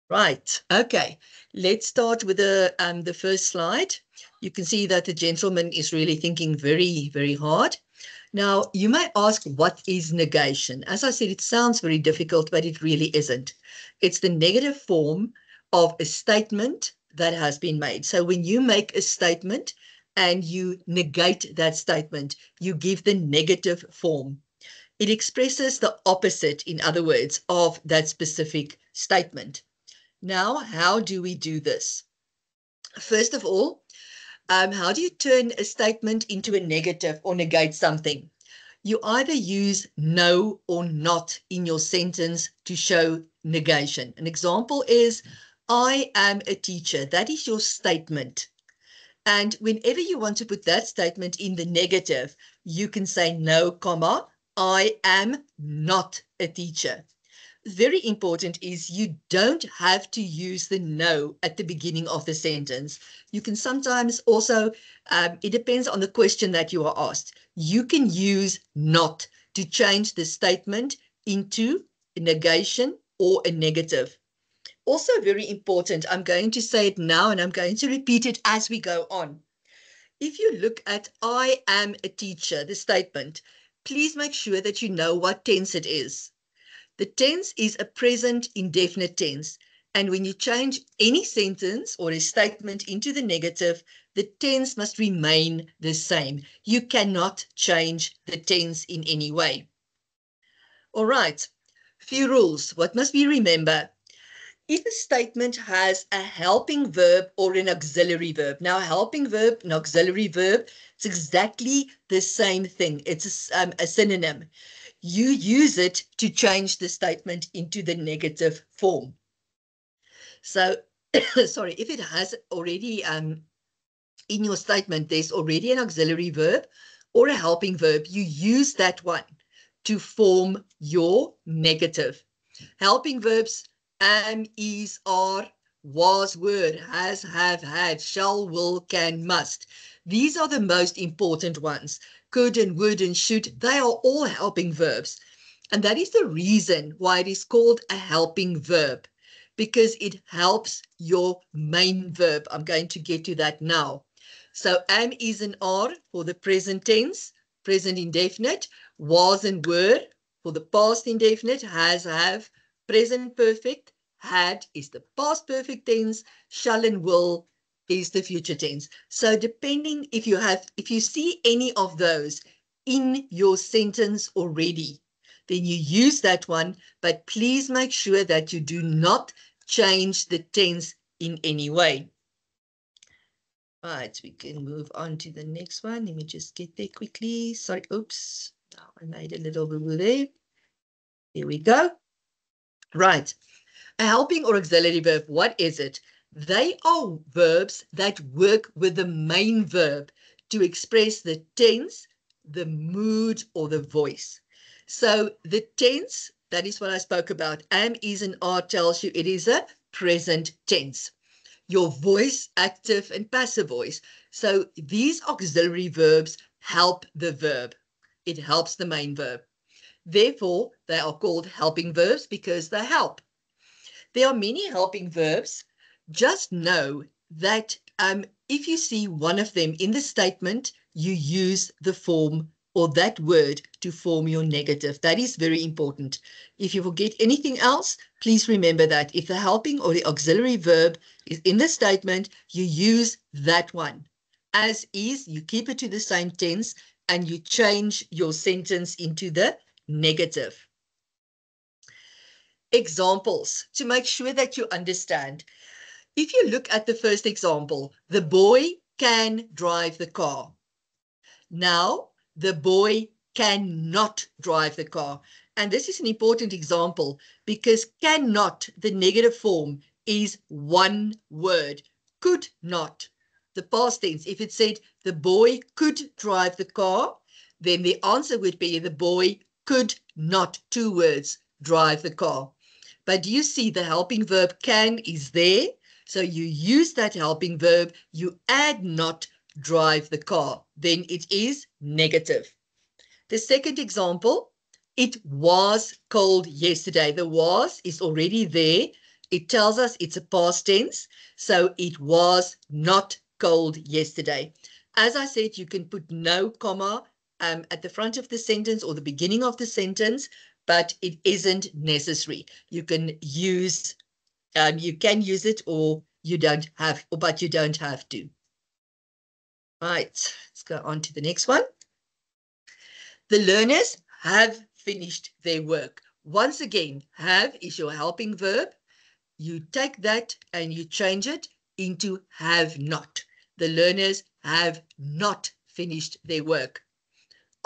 Right. Okay. Let's start with the first slide. You can see that the gentleman is really thinking very, very hard. Now, you may ask, what is negation? As I said, it sounds very difficult, but it really isn't. It's the negative form of a statement that has been made. So when you make a statement and you negate that statement, you give the negative form. It expresses the opposite, in other words, of that specific statement. Now, how do we do this? First of all, how do you turn a statement into a negative or negate something? You either use no or not in your sentence to show negation. An example is, I am a teacher. That is your statement. And whenever you want to put that statement in the negative, you can say no, comma, I am not a teacher. Very important is you don't have to use the no at the beginning of the sentence. You can sometimes also, it depends on the question that you are asked. You can use not to change the statement into a negation or a negative. Also very important, I'm going to say it now and I'm going to repeat it as we go on. If you look at I am a teacher, the statement, please make sure that you know what tense it is. The tense is a present indefinite tense. And when you change any sentence or a statement into the negative, the tense must remain the same. You cannot change the tense in any way. All right, few rules. What must we remember? If a statement has a helping verb or an auxiliary verb, now a helping verb, an auxiliary verb, it's exactly the same thing. It's a synonym. You use it to change the statement into the negative form. So, sorry, if it has already, in your statement, there's already an auxiliary verb or a helping verb, you use that one to form your negative. Helping verbs, am, is, are, was, were, has, have, had, shall, will, can, must. These are the most important ones. Could and would and should, they are all helping verbs. And that is the reason why it is called a helping verb, because it helps your main verb. I'm going to get to that now. So am, is, and are for the present tense, present indefinite, was and were for the past indefinite, has, have, present perfect, had is the past perfect tense, shall and will is the future tense. So depending if you see any of those in your sentence already, then you use that one, but please make sure that you do not change the tense in any way. Right, we can move on to the next one. Let me just get there quickly. Sorry, oops. Now I made a little boo-boo there. There we go. Right. A helping or auxiliary verb, what is it? They are verbs that work with the main verb to express the tense, the mood, or the voice. So the tense, that is what I spoke about. Am, is, and are tells you it is a present tense. Your voice, active and passive voice. So these auxiliary verbs help the verb. It helps the main verb. Therefore, they are called helping verbs because they help. There are many helping verbs. Just know that if you see one of them in the statement, you use the form or that word to form your negative. That is very important. If you forget anything else, please remember that if the helping or the auxiliary verb is in the statement, you use that one. As is, you keep it to the same tense and you change your sentence into the negative. Examples to make sure that you understand. If you look at the first example, the boy can drive the car. Now, the boy cannot drive the car. And this is an important example because cannot, the negative form, is one word. Could not, the past tense. If it said the boy could drive the car, then the answer would be the boy could not, two words, drive the car. But you see the helping verb can is there. So you use that helping verb, you add not drive the car, then it is negative. The second example, it was cold yesterday. The was is already there. It tells us it's a past tense. So it was not cold yesterday. As I said, you can put no comma at the front of the sentence or the beginning of the sentence, but it isn't necessary. You can use it or you don't have, but you don't have to. Right, let's go on to the next one. The learners have finished their work. Once again, have is your helping verb. You take that and you change it into have not. The learners have not finished their work.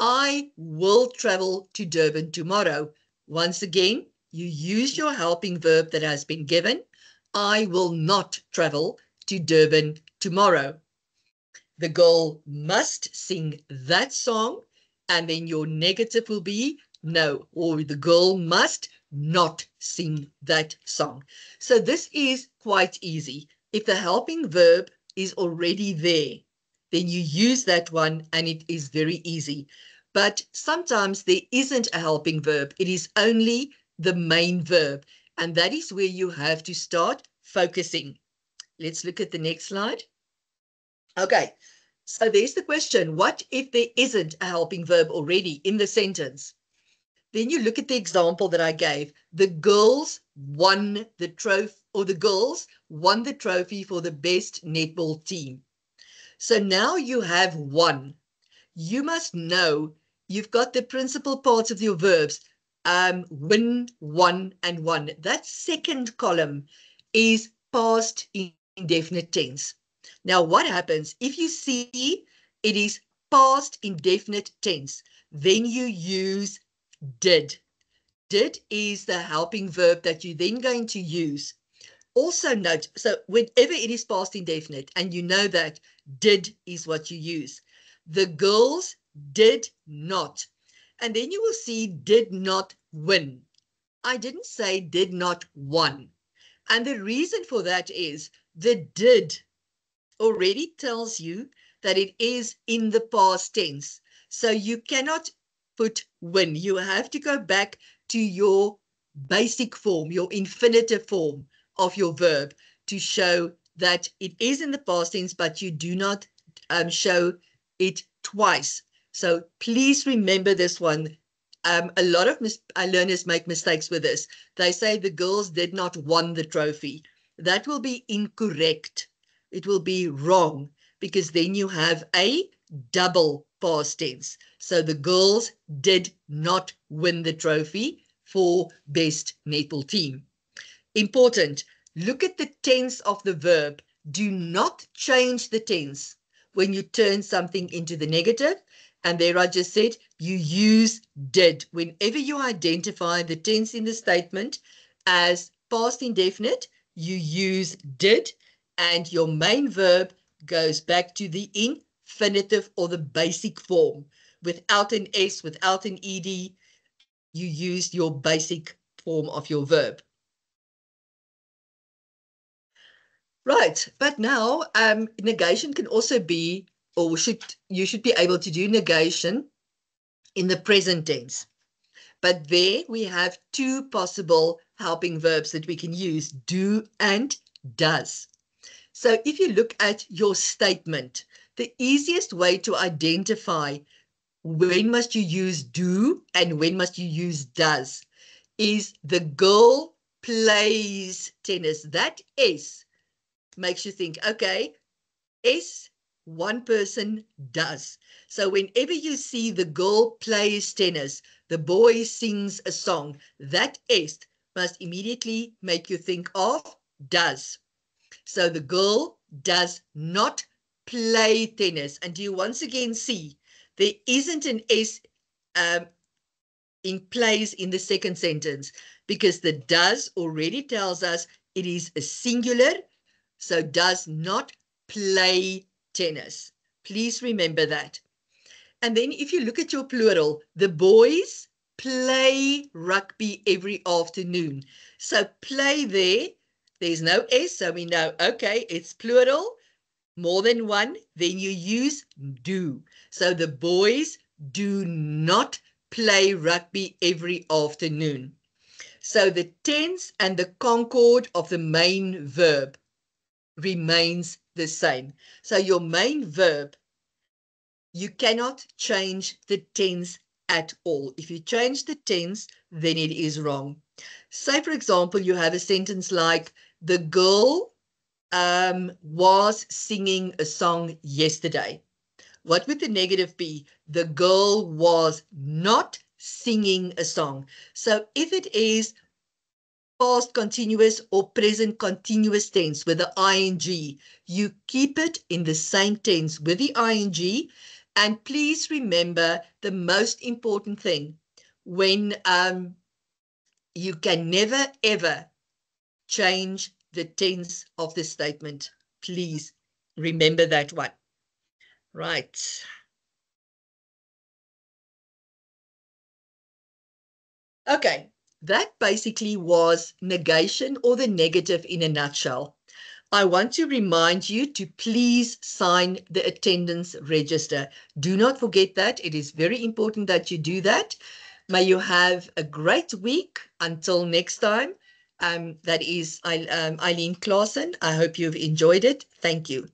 I will travel to Durban tomorrow. Once again, you use your helping verb that has been given. I will not travel to Durban tomorrow. The girl must sing that song, and then your negative will be no, or the girl must not sing that song. So this is quite easy. If the helping verb is already there, then you use that one and it is very easy. But sometimes there isn't a helping verb. It is only the main verb. And that is where you have to start focusing. Let's look at the next slide. Okay, so there's the question. What if there isn't a helping verb already in the sentence? Then you look at the example that I gave. The girls won the trophy, or the girls won the trophy for the best netball team. So now you have won. You must know you've got the principal parts of your verbs, win, won, and won. That second column is past indefinite tense. Now, what happens if you see it is past indefinite tense? Then you use did. Did is the helping verb that you're then going to use. Also note, so whenever it is past indefinite, and you know that did is what you use. The girls did not. And then you will see did not win. I didn't say did not won. And the reason for that is the did already tells you that it is in the past tense. So you cannot put win. You have to go back to your basic form, your infinitive form of your verb to show that it is in the past tense, but you do not show it twice. So please remember this one. A lot of learners make mistakes with this. They say the girls did not won the trophy. That will be incorrect. It will be wrong because then you have a double past tense. So the girls did not win the trophy for best netball team. Important, look at the tense of the verb. Do not change the tense when you turn something into the negative. And there I just said, you use did. Whenever you identify the tense in the statement as past indefinite, you use did, and your main verb goes back to the infinitive or the basic form. Without an S, without an ED, you use your basic form of your verb. Right, but now negation can also be, or you should be able to do negation in the present tense. But there we have two possible helping verbs that we can use, do and does. So if you look at your statement, the easiest way to identify when must you use do and when must you use does is the girl plays tennis. That S makes you think, okay, S, one person does. So whenever you see the girl plays tennis, the boy sings a song, that S must immediately make you think of does. So the girl does not play tennis. And you once again see there isn't an S in plays in the second sentence because the does already tells us it is a singular. So does not play tennis. Please remember that. And then if you look at your plural, the boys play rugby every afternoon. So play there's no S, so we know, okay, it's plural, more than one, then you use do. So the boys do not play rugby every afternoon. So the tense and the concord of the main verb remains the same. So your main verb, you cannot change the tense at all. If you change the tense, then it is wrong. Say, for example, you have a sentence like, the girl was singing a song yesterday. What would the negative be? The girl was not singing a song. So if it is past continuous or present continuous tense with the ing, you keep it in the same tense with the ing. And please remember the most important thing, when you can never ever change the tense of the statement. Please remember that one. Right. Okay, that basically was negation or the negative in a nutshell. I want to remind you to please sign the attendance register. Do not forget that. It is very important that you do that. May you have a great week. Until next time. That is Eileen Claassen. I hope you've enjoyed it. Thank you.